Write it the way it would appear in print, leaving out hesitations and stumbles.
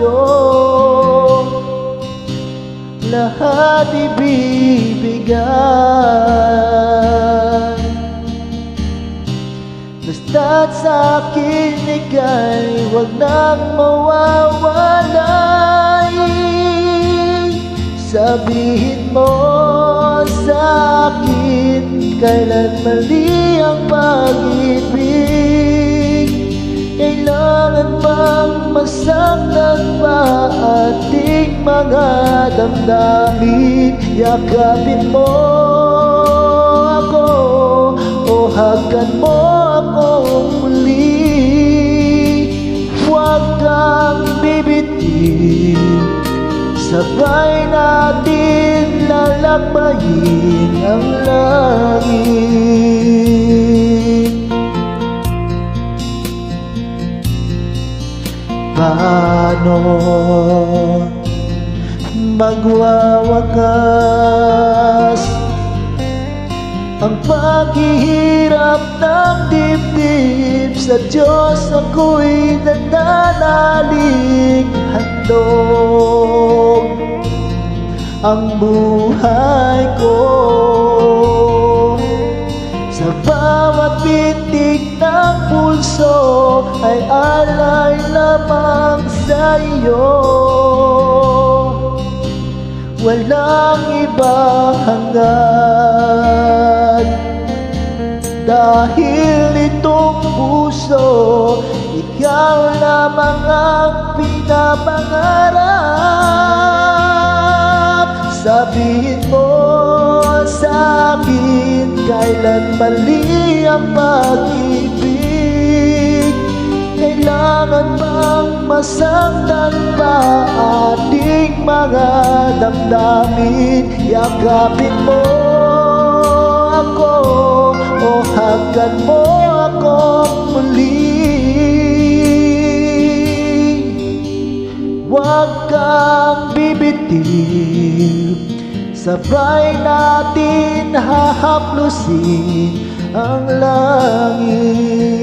sa'yo, lahat ibibigay. Basta't sa'kin ika'y huwag nang mawawalay. Sabihin mo sa'kin kailan mali ang pag-ibig. Kailangan bang masaktan pa ating mga damdamin? Yakapin mo ako o hagan mo akong muli. Huwag kang bibitin, sabay natin lalakbayin ang langit. Paano magwawakas ang paghihirap ng dibdib? Sa Diyos ako'y nananalig, handog ang buhay ko. Sa bawat bintig ng pulso ay alay lamang sa iyo. Walang iba hangad, dahil itong puso ikaw lamang ang pinapangarap. Sabihin mo sa'kin kailan mali ang pag-ibig. Kailangan bang masaktan pa ating mga damdamin? Yakapin mo ako o hagan mo akong muli. Huwag kang bibitin, sabay natin hahaplusin ang langit.